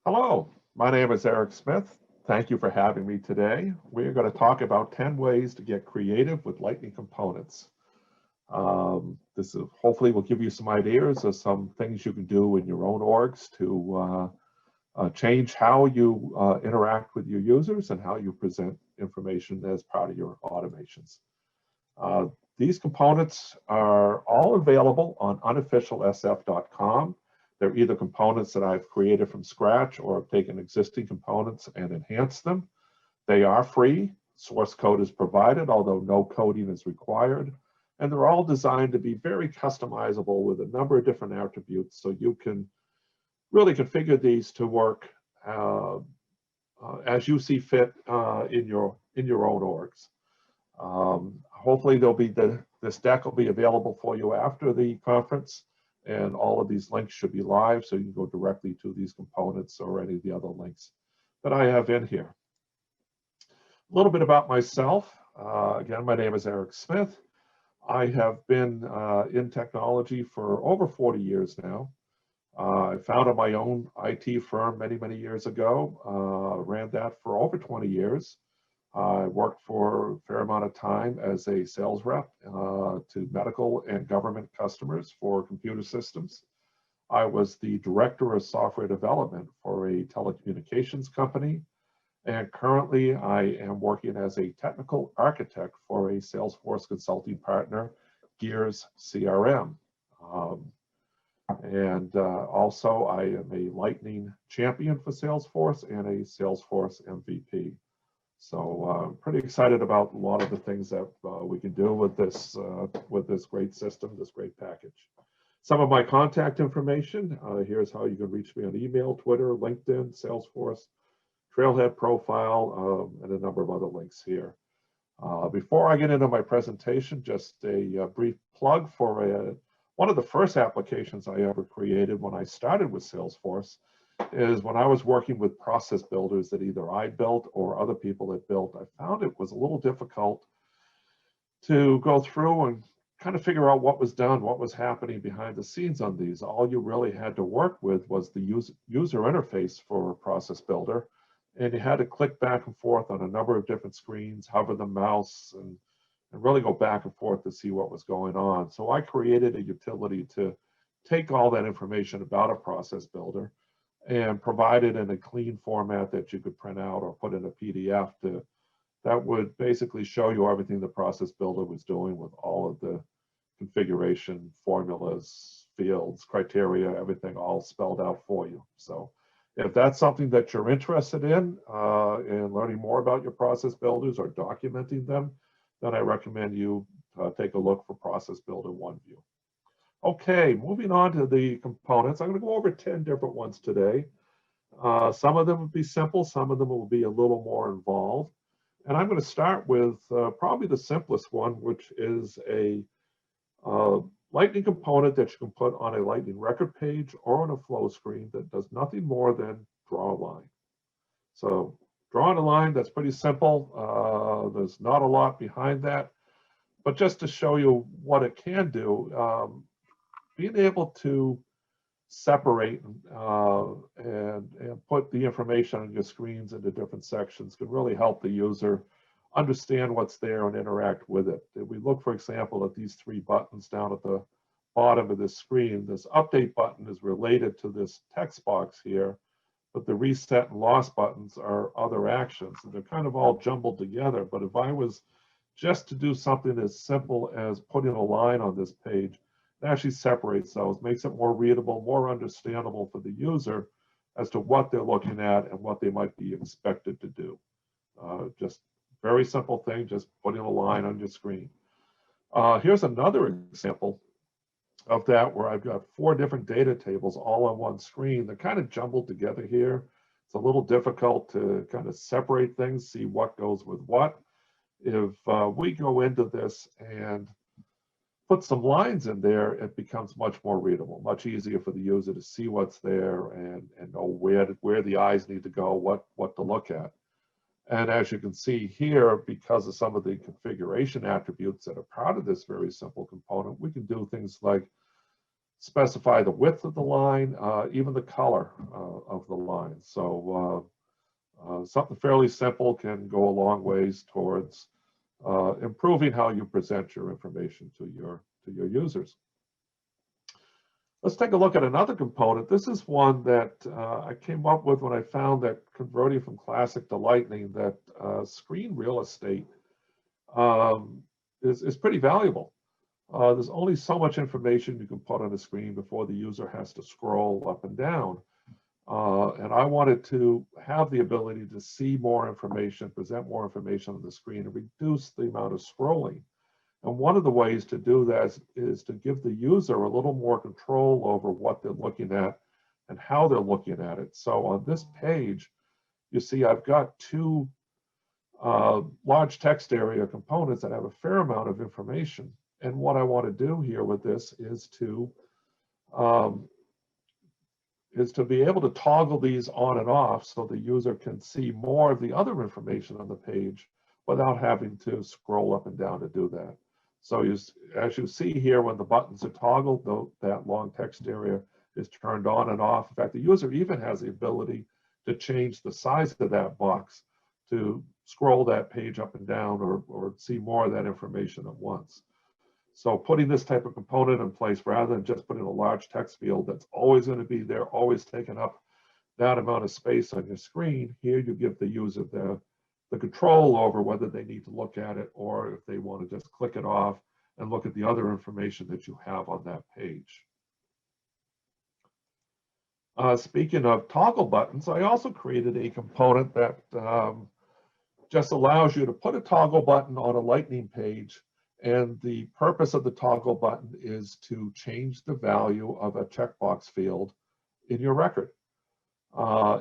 Hello, my name is Eric Smith. Thank you for having me today. We're going to talk about 10 ways to get creative with Lightning components. This is, hopefully will give you some ideas of some things you can do in your own orgs to change how you interact with your users and how you present information as part of your automations. Uh, these components are all available on unofficialsf.com. They're either components that I've created from scratch or have taken existing components and enhanced them. They are free. Source code is provided, although no coding is required. And they're all designed to be very customizable with a number of different attributes, so you can really configure these to work as you see fit in your own orgs. Hopefully this deck will be available for you after the conference, and all of these links should be live, so you can go directly to these components or any of the other links that I have in here. A little bit about myself. Again, my name is Eric Smith. I have been in technology for over 40 years now. I founded my own IT firm many years ago, ran that for over 20 years. I worked for a fair amount of time as a sales rep to medical and government customers for computer systems. I was the director of software development for a telecommunications company, and currently I am working as a technical architect for a Salesforce consulting partner, Gears CRM. Also I am a Lightning champion for Salesforce and a Salesforce MVP. So I'm pretty excited about a lot of the things that we can do with this great system, this great package. Some of my contact information, here's how you can reach me on email, Twitter, LinkedIn, Salesforce, Trailhead profile, and a number of other links here. Before I get into my presentation, just a brief plug for one of the first applications I ever created when I started with Salesforce is when I was working with process builders that either I built or other people had built. I found it was a little difficult to go through and kind of figure out what was done, what was happening behind the scenes on these. All you really had to work with was the user interface for process builder, and you had to click back and forth on a number of different screens, hover the mouse, and really go back and forth to see what was going on. So I created a utility to take all that information about a process builder and provide it in a clean format that you could print out or put in a PDF that would basically show you everything the process builder was doing with all of the configuration, formulas, fields, criteria, everything all spelled out for you. So if that's something that you're interested in learning more about your process builders or documenting them, then I recommend you take a look for Process Builder OneView. Okay, moving on to the components. I'm going to go over 10 different ones today. Some of them will be simple, some of them will be a little more involved. And I'm going to start with probably the simplest one, which is a Lightning component that you can put on a Lightning record page or on a flow screen that does nothing more than draw a line. So drawing a line, that's pretty simple. There's not a lot behind that. But just to show you what it can do, being able to separate and put the information on your screens into different sections can really help the user understand what's there and interact with it. If we look, for example, at these three buttons down at the bottom of this screen, this update button is related to this text box here, but the reset and loss buttons are other actions, and they're kind of all jumbled together. But if I was just to do something as simple as putting a line on this page, it actually separates those, makes it more readable, more understandable for the user as to what they're looking at and what they might be expected to do. Just very simple thing, just putting a line on your screen. Here's another example of that where I've got 4 different data tables all on one screen. They're kind of jumbled together here. It's a little difficult to kind of separate things, see what goes with what. If we go into this and put some lines in there, it becomes much more readable, much easier for the user to see what's there and know where the eyes need to go, what to look at. And as you can see here, because of some of the configuration attributes that are part of this very simple component, we can do things like specify the width of the line, even the color of the line. So something fairly simple can go a long ways towards improving how you present your information to your users. Let's take a look at another component. This is one that I came up with when I found that converting from Classic to Lightning, that screen real estate is pretty valuable. There's only so much information you can put on a screen before the user has to scroll up and down. And I wanted to have the ability to see more information, present more information on the screen, and reduce the amount of scrolling. And one of the ways to do that is to give the user a little more control over what they're looking at and how they're looking at it. So on this page, you see I've got two large text area components that have a fair amount of information. And what I want to do here with this is to be able to toggle these on and off so the user can see more of the other information on the page without having to scroll up and down to do that. So as you see here, when the buttons are toggled, that long text area is turned on and off. In fact, the user even has the ability to change the size of that box to scroll that page up and down or see more of that information at once. So putting this type of component in place, rather than just putting a large text field that's always going to be there, always taking up that amount of space on your screen, here you give the user the control over whether they need to look at it or if they want to just click it off and look at the other information that you have on that page. Speaking of toggle buttons, I also created a component that just allows you to put a toggle button on a Lightning page. And the purpose of the toggle button is to change the value of a checkbox field in your record.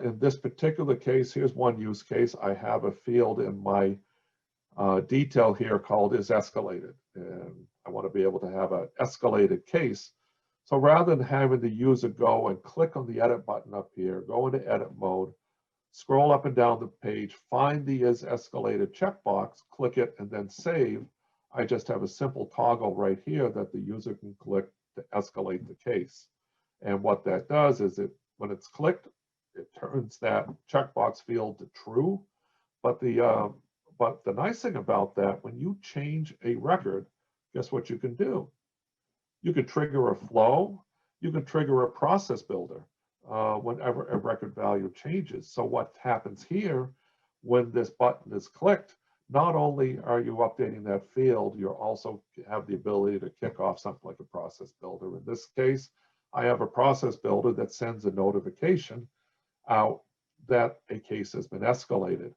In this particular case, here's one use case. I have a field in my detail here called is escalated. And I want to be able to have an escalated case. So rather than having the user go and click on the edit button up here, go into edit mode, scroll up and down the page, find the is escalated checkbox, click it, and then save, I just have a simple toggle right here that the user can click to escalate the case. And what that does is when it's clicked, it turns that checkbox field to true. But the nice thing about that, when you change a record, guess what you can do? You can trigger a flow. You can trigger a process builder whenever a record value changes. So what happens here when this button is clicked, not only are you updating that field, you also have the ability to kick off something like a process builder. In this case, I have a process builder that sends a notification out that a case has been escalated.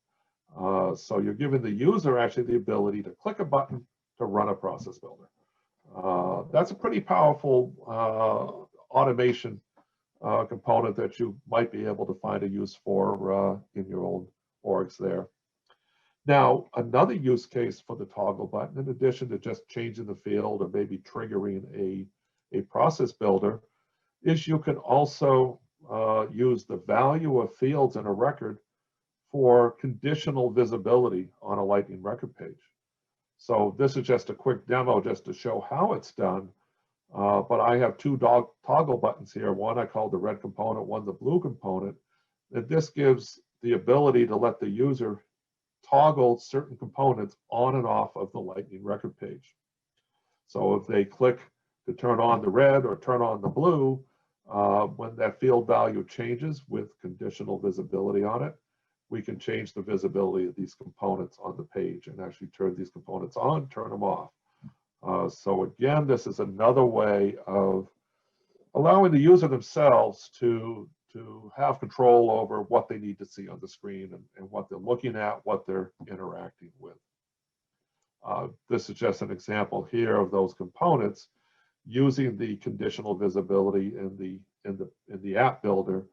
So you're giving the user actually the ability to click a button to run a process builder. That's a pretty powerful automation component that you might be able to find a use for in your old orgs there. Now, another use case for the toggle button, in addition to just changing the field or maybe triggering a process builder, is you can also use the value of fields in a record for conditional visibility on a Lightning record page. So this is just a quick demo just to show how it's done. But I have two toggle buttons here. One I call the red component, one the blue component. And this gives the ability to let the user toggle certain components on and off of the Lightning record page. So if they click to turn on the red or turn on the blue, when that field value changes with conditional visibility on it, we can change the visibility of these components on the page and actually turn these components on, turn them off. So again, this is another way of allowing the user themselves to have control over what they need to see on the screen and what they're looking at, what they're interacting with. This is just an example here of those components using the conditional visibility in the app builder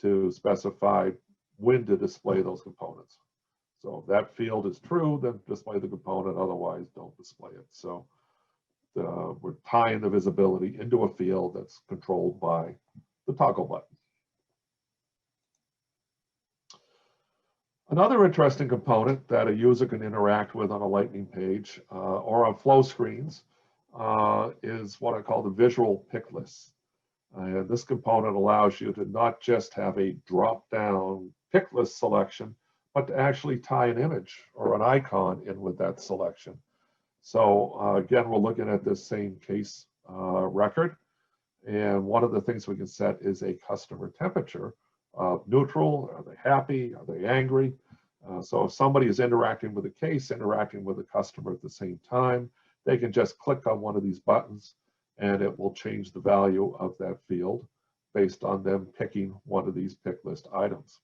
to specify when to display those components. So if that field is true, then display the component, otherwise don't display it. So we're tying the visibility into a field that's controlled by the toggle button. Another interesting component that a user can interact with on a Lightning page or on flow screens is what I call the visual pick lists. And this component allows you to not just have a drop-down pick list selection, but to actually tie an image or an icon in with that selection. So again, we're looking at this same case record. And one of the things we can set is a customer temperature of neutral. Are they happy? Are they angry? So if somebody is interacting with a case, interacting with a customer at the same time, they can just click on one of these buttons and it will change the value of that field based on them picking one of these pick list items.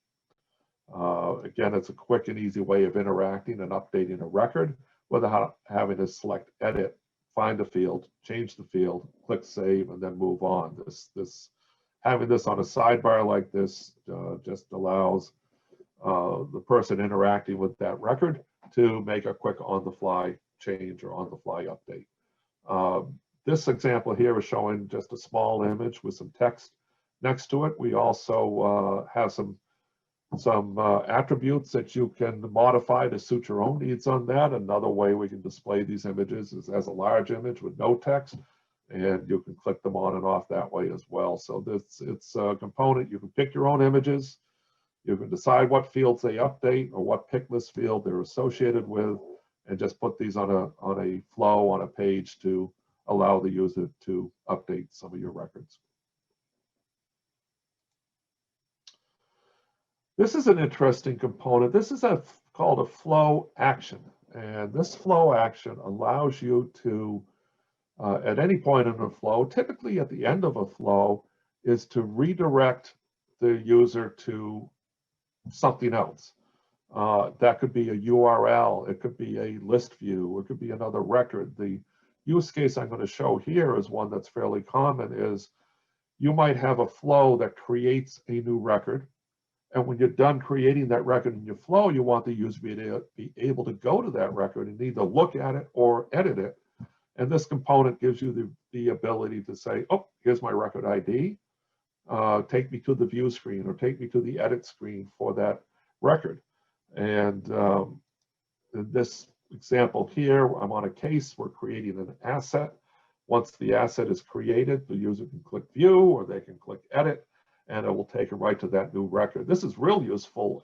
Again, it's a quick and easy way of interacting and updating a record without having to select edit, find a field, change the field, click save, and then move on. Having this on a sidebar like this just allows the person interacting with that record to make a quick on-the-fly change or on-the-fly update. This example here is showing just a small image with some text next to it. We also have some attributes that you can modify to suit your own needs on that. Another way we can display these images is as a large image with no text, and you can click them on and off that way as well. So it's a component. You can pick your own images. You can decide what fields they update or what pick list field they're associated with, and just put these on a flow on a page to allow the user to update some of your records. This is an interesting component. This is called a flow action. And this flow action allows you to, at any point in a flow, typically at the end of a flow, is to redirect the user to something else. That could be a URL, it could be a list view, it could be another record. The use case I'm going to show here is one that's fairly common, is you might have a flow that creates a new record. And when you're done creating that record in your flow, you want the user to be able to go to that record and either look at it or edit it. And this component gives you the ability to say, oh, here's my record ID. Take me to the view screen or take me to the edit screen for that record. And in this example here, I'm on a case, we're creating an asset. Once the asset is created, the user can click view or they can click edit, and it will take it right to that new record. This is real useful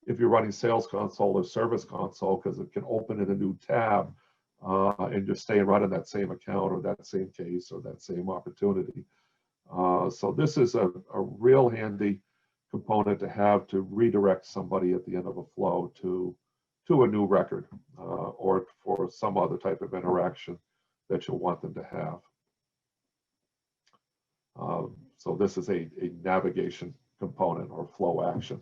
if you're running Sales Console or Service Console, because it can open in a new tab and you're staying right in that same account or that same case or that same opportunity. So this is a real handy component to have to redirect somebody at the end of a flow to a new record or for some other type of interaction that you'll want them to have. So this is a navigation component or flow action.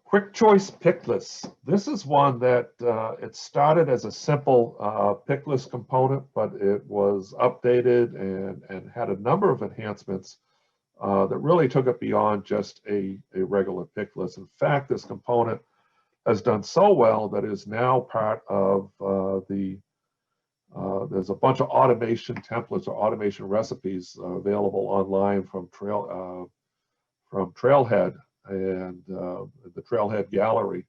Quick choice pick lists. This is one that it started as a simple pick list component, but it was updated and had a number of enhancements that really took it beyond just a regular pick list. In fact, this component has done so well that it is now part of there's a bunch of automation templates or automation recipes available online from Trailhead and the Trailhead Gallery.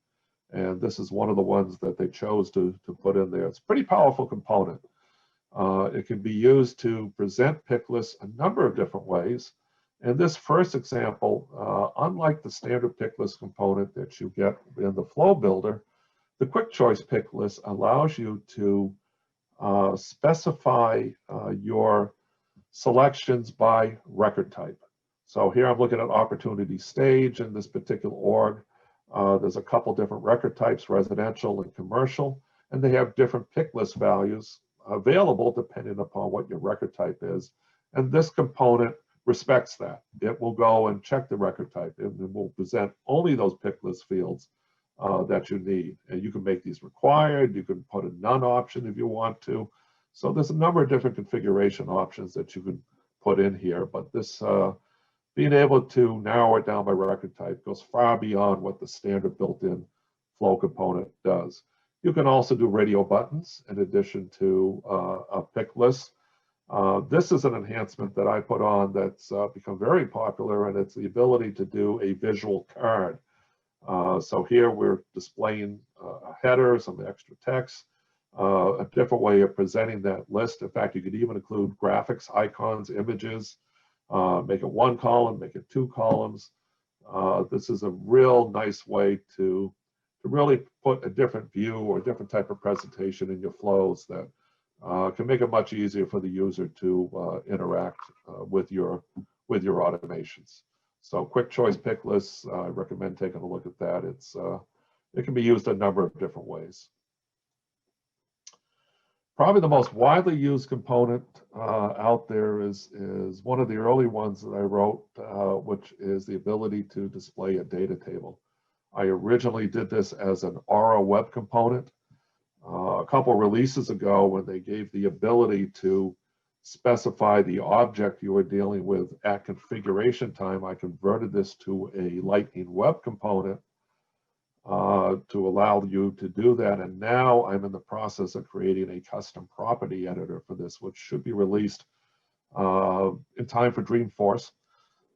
And this is one of the ones that they chose to put in there. It's a pretty powerful component. It can be used to present pick lists a number of different ways. In this first example, unlike the standard pick list component that you get in the Flow Builder, the Quick Choice pick list allows you to specify your selections by record type. So here I'm looking at opportunity stage in this particular org. There's a couple different record types, residential and commercial, and they have different pick list values available depending upon what your record type is. And this component respects that. It will go and check the record type and it will present only those pick list fields that you need. And you can make these required, you can put a none option if you want to. So there's a number of different configuration options that you can put in here, but this being able to narrow it down by record type goes far beyond what the standard built-in flow component does. You can also do radio buttons in addition to a pick list. This is an enhancement that I put on that's become very popular, and it's the ability to do a visual card. So here we're displaying a header, some extra text. a different way of presenting that list. In fact, you could even include graphics, icons, images, make it one column, make it two columns. This is a real nice way to really put a different view or a different type of presentation in your flows that can make it much easier for the user to interact with your automations. So quick choice pick lists, I recommend taking a look at that. It can be used a number of different ways. Probably the most widely used component out there is one of the early ones that I wrote, which is the ability to display a data table. I originally did this as an Aura web component. A couple releases ago, when they gave the ability to specify the object you were dealing with at configuration time, I converted this to a Lightning Web component to allow you to do that. And now I'm in the process of creating a custom property editor for this, which should be released in time for Dreamforce.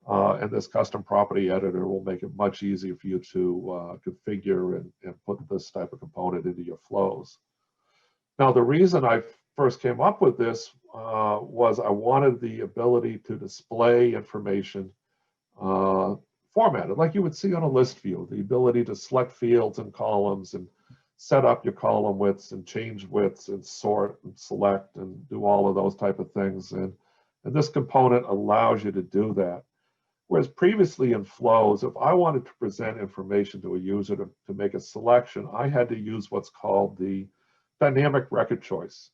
And this custom property editor will make it much easier for you to configure and put this type of component into your flows. Now, the reason I first came up with this was I wanted the ability to display information formatted like you would see on a list view, the ability to select fields and columns and set up your column widths and change widths and sort and select and do all of those type of things. And this component allows you to do that. Whereas previously in flows, if I wanted to present information to a user to make a selection, I had to use what's called the dynamic record choice.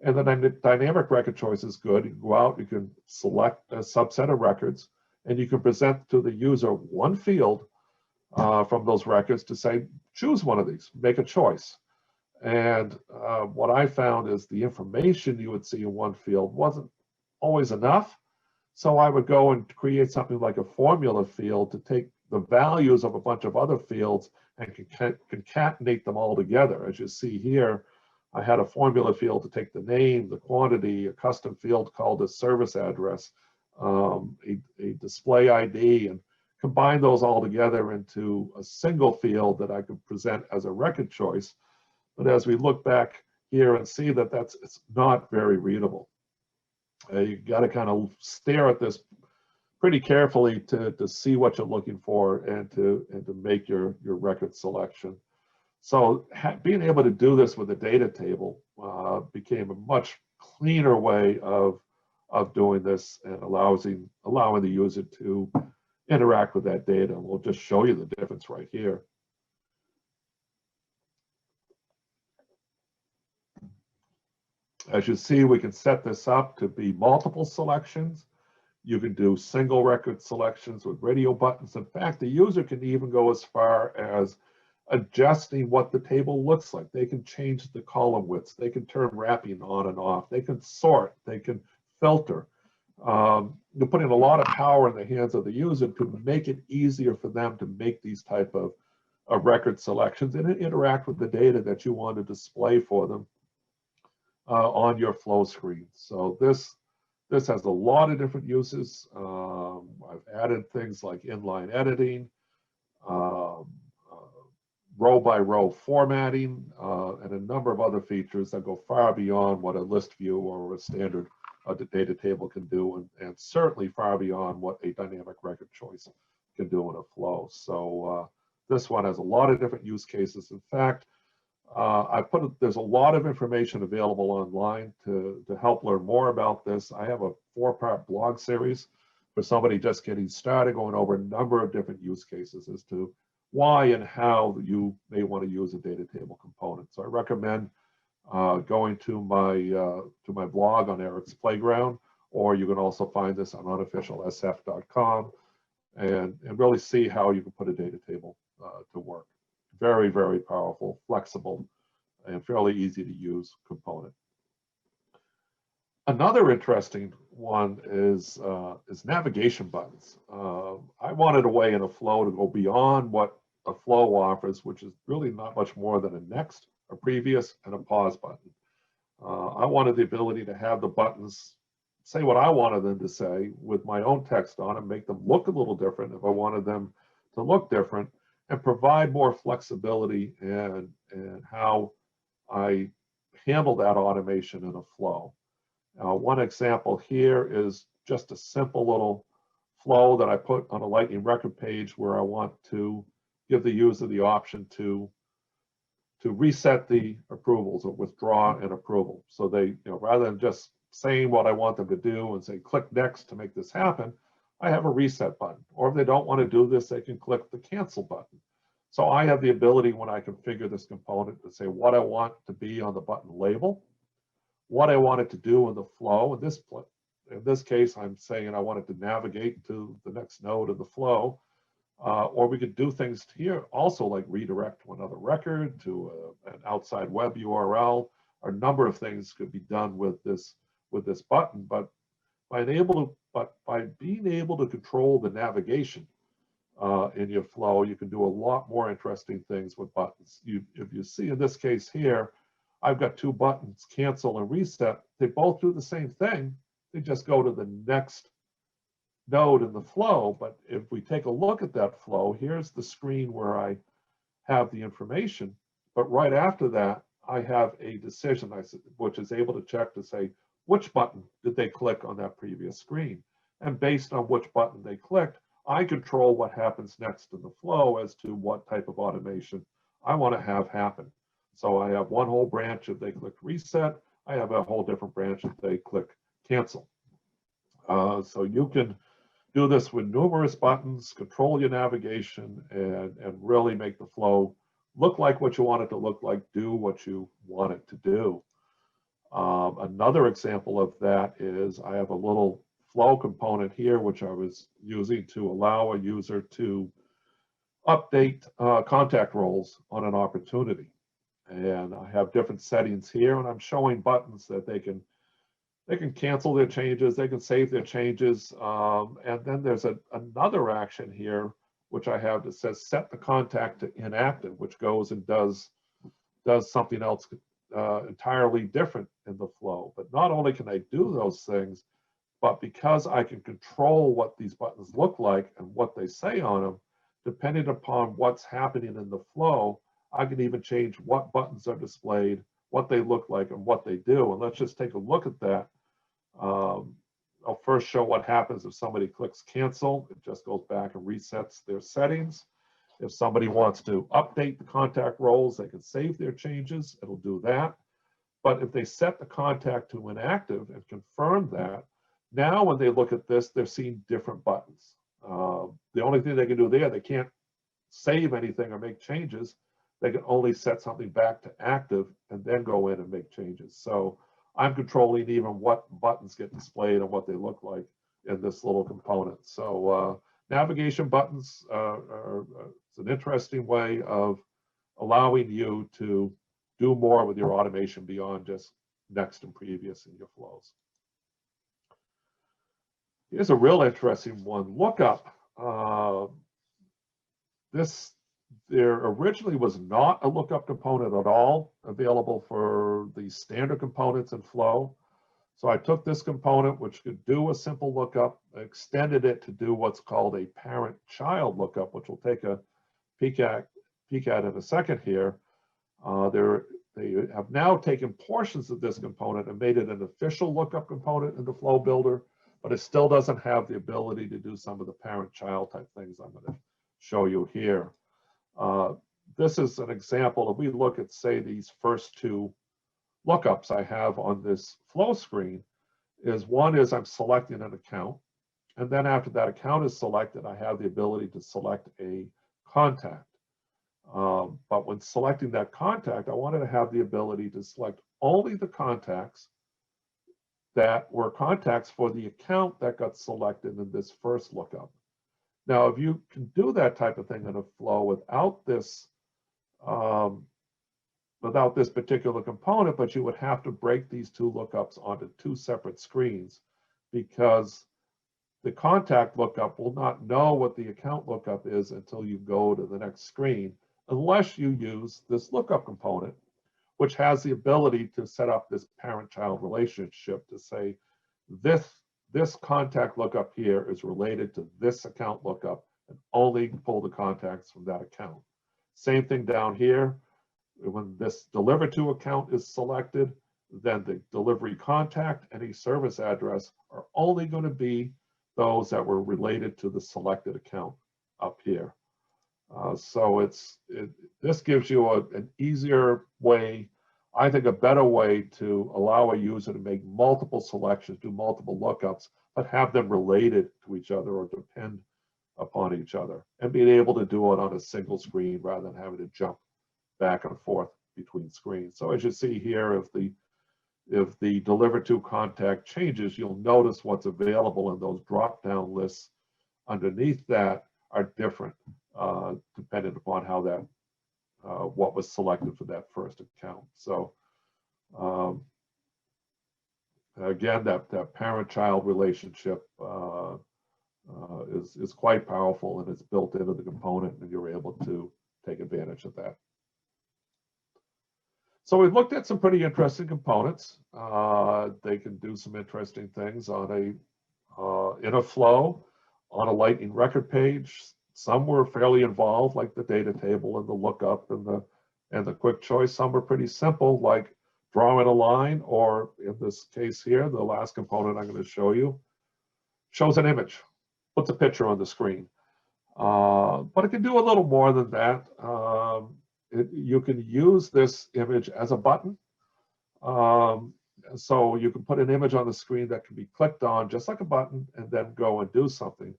And the dynamic record choice is good. You can go out, you can select a subset of records, and you can present to the user one field from those records to say, choose one of these, make a choice. And what I found is the information you would see in one field wasn't always enough. So I would go and create something like a formula field to take the values of a bunch of other fields and concatenate them all together. As you see here, I had a formula field to take the name, the quantity, a custom field called a service address, a display ID, and combine those all together into a single field that I could present as a record choice. But as we look back here and see that it's not very readable. You got to kind of stare at this pretty carefully to see what you're looking for and to make your record selection. So being able to do this with a data table became a much cleaner way of doing this and allowing the user to interact with that data. And we'll just show you the difference right here. As you see, we can set this up to be multiple selections. You can do single record selections with radio buttons. In fact, the user can even go as far as adjusting what the table looks like. They can change the column widths. They can turn wrapping on and off. They can sort. They can filter. You're putting a lot of power in the hands of the user to make it easier for them to make these type of record selections and interact with the data that you want to display for them on your flow screen. So this has a lot of different uses. I've added things like inline editing, row by row formatting, and a number of other features that go far beyond what a list view or a standard data table can do, and certainly far beyond what a dynamic record choice can do in a flow. So this one has a lot of different use cases. In fact, there's a lot of information available online to help learn more about this. I have a 4-part blog series for somebody just getting started, going over a number of different use cases as to why and how you may want to use a data table component. So I recommend going to my blog on Eric's Playground, or you can also find this on unofficialsf.com and really see how you can put a data table to work. Very, very powerful, flexible, and fairly easy to use component. Another interesting one is navigation buttons. I wanted a way in a flow to go beyond what a flow offers, which is really not much more than a next, a previous, and a pause button. I wanted the ability to have the buttons say what I wanted them to say with my own text on it, make them look a little different if I wanted them to look different, and provide more flexibility and how I handle that automation in a flow. One example here is just a simple little flow that I put on a Lightning record page where I want to give the user the option to reset the approvals or withdraw an approval. So they, rather than just saying what I want them to do and say, click next to make this happen, I have a reset button. Or if they don't want to do this, they can click the cancel button. So I have the ability when I configure this component to say what I want to be on the button label, what I want it to do in the flow. In this case, I'm saying I want it to navigate to the next node of the flow. Or we could do things here also like redirect to another record, to an outside web URL. A number of things could be done with this button, but by being able to control the navigation in your flow, you can do a lot more interesting things with buttons. If you see in this case here, I've got two buttons, cancel and reset. They both do the same thing. They just go to the next node in the flow. But if we take a look at that flow, here's the screen where I have the information. But right after that, I have a decision which is able to check to say, which button did they click on that previous screen? And based on which button they clicked, I control what happens next in the flow as to what type of automation I want to have happen. So I have one whole branch if they click reset. I have a whole different branch if they click cancel. So you can do this with numerous buttons, control your navigation, and really make the flow look like what you want it to look like, do what you want it to do. Another example of that is I have a little flow component here, which I was using to allow a user to update contact roles on an opportunity. And I have different settings here, and I'm showing buttons that they can cancel their changes, they can save their changes, and then there's another action here which I have that says set the contact to inactive, which goes and does something else entirely different in the flow. But not only can I do those things, but because I can control what these buttons look like and what they say on them, depending upon what's happening in the flow, I can even change what buttons are displayed, what they look like, and what they do. And let's just take a look at that. I'll first show what happens if somebody clicks cancel. It just goes back and resets their settings. If somebody wants to update the contact roles, they can save their changes. It'll do that. But if they set the contact to inactive and confirm that, now when they look at this, they're seeing different buttons. The only thing they can do there, they can't save anything or make changes. They can only set something back to active and then go in and make changes. So I'm controlling even what buttons get displayed and what they look like in this little component. So navigation buttons it's an interesting way of allowing you to do more with your automation beyond just next and previous in your flows. Here's a real interesting one, lookup. There originally was not a lookup component at all available for the standard components in Flow. So I took this component, which could do a simple lookup, extended it to do what's called a parent-child lookup, which we'll take a peek at in a second here. They have now taken portions of this component and made it an official lookup component in the Flow Builder, but it still doesn't have the ability to do some of the parent-child type things I'm going to show you here. This is an example. If we look at, say, these first two lookups I have on this flow screen, one is I'm selecting an account, and then after that account is selected, I have the ability to select a contact. But when selecting that contact, I wanted to have the ability to select only the contacts that were contacts for the account that got selected in this first lookup. Now, if you can do that type of thing in a flow without this particular component, but you would have to break these two lookups onto two separate screens, because the contact lookup will not know what the account lookup is until you go to the next screen, unless you use this lookup component, which has the ability to set up this parent-child relationship to say, this contact lookup here is related to this account lookup, and only pull the contacts from that account. Same thing down here. when this deliver to account is selected, then the delivery contact, any service address are only going to be those that were related to the selected account up here. So this gives you an easier way, I think a better way to allow a user to make multiple selections, do multiple lookups, but have them related to each other or depend upon each other, and being able to do it on a single screen rather than having to jump back and forth between screens. So as you see here, if the deliver to contact changes, you'll notice what's available in those drop-down lists underneath that are different depending upon how that what was selected for that first account. So again, that parent-child relationship is quite powerful, and it's built into the component, and you're able to take advantage of that. So we've looked at some pretty interesting components. They can do some interesting things on in a flow, on a Lightning record page. Some were fairly involved, like the data table and the lookup and the quick choice. Some were pretty simple, like drawing a line, or in this case here, the last component I'm going to show you shows an image, puts a picture on the screen. But it can do a little more than that. You can use this image as a button. So you can put an image on the screen that can be clicked on just like a button and then go and do something.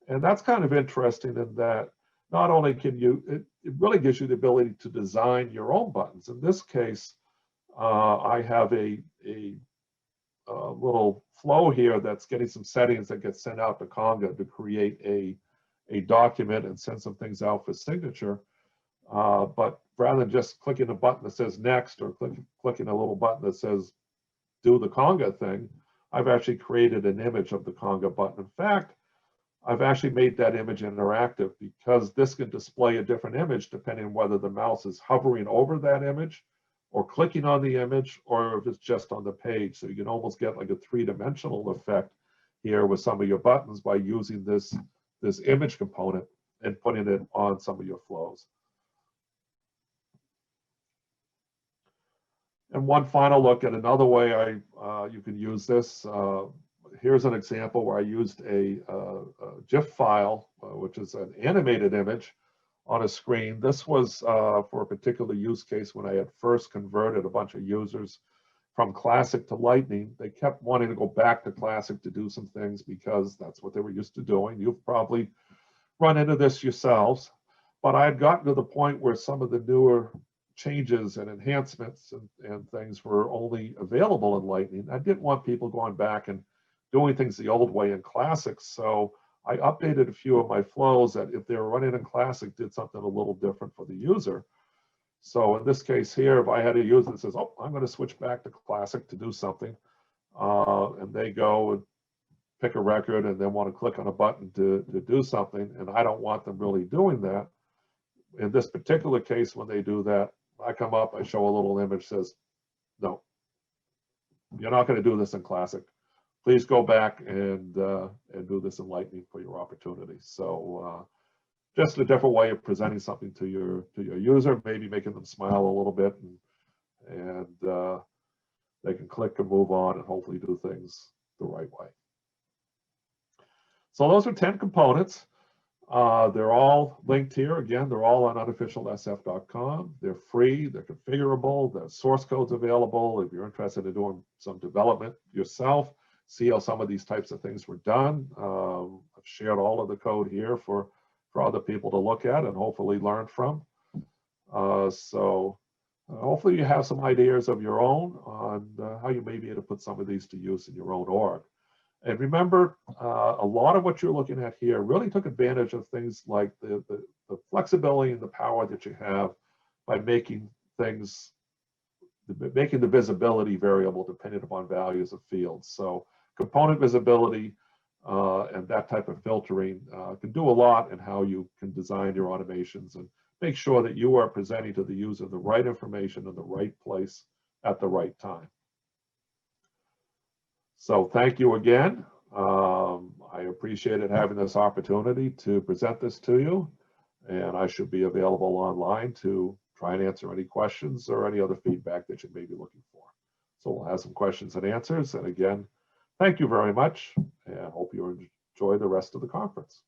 And that's kind of interesting in that not only can it really gives you the ability to design your own buttons. In this case, I have a little flow here that's getting some settings that get sent out to Conga to create a document and send some things out for signature. But rather than just clicking a button that says next, or clicking a little button that says do the Conga thing, I've actually created an image of the Conga button. In fact, I've actually made that image interactive, because this can display a different image depending on whether the mouse is hovering over that image or clicking on the image, or if it's just on the page. So you can almost get like a three-dimensional effect here with some of your buttons by using this image component and putting it on some of your flows. And one final look at another way you can use this. Here's an example where I used a GIF file, which is an animated image on a screen. This was for a particular use case when I had first converted a bunch of users from Classic to Lightning. They kept wanting to go back to Classic to do some things because that's what they were used to doing. You've probably run into this yourselves. But I had gotten to the point where some of the newer changes and enhancements and things were only available in Lightning. I didn't want people going back and doing things the old way in Classic. So I updated a few of my flows that, if they were running in Classic, did something a little different for the user. So in this case here, if I had a user that says, oh, I'm going to switch back to Classic to do something, and they go and pick a record and then want to click on a button to do something, and I don't want them really doing that. In this particular case, when they do that, I come up, I show a little image that says, no, you're not going to do this in Classic. Please go back and do this in Lightning for your opportunity. So just a different way of presenting something to your user, maybe making them smile a little bit, and they can click and move on and hopefully do things the right way. So those are 10 components. They're all linked here. Again, they're all on unofficialsf.com. They're free, they're configurable, the source code's available. If you're interested in doing some development yourself, see how some of these types of things were done. I've shared all of the code here for other people to look at and hopefully learn from. So hopefully you have some ideas of your own on how you may be able to put some of these to use in your own org. And remember, a lot of what you're looking at here really took advantage of things like the flexibility and the power that you have by making things, making the visibility variable dependent upon values of fields. So component visibility and that type of filtering can do a lot in how you can design your automations and make sure that you are presenting to the user the right information in the right place at the right time. So thank you again. I appreciated having this opportunity to present this to you, and I should be available online to try and answer any questions or any other feedback that you may be looking for. So we'll have some questions and answers. And again, thank you very much, and hope you enjoy the rest of the conference.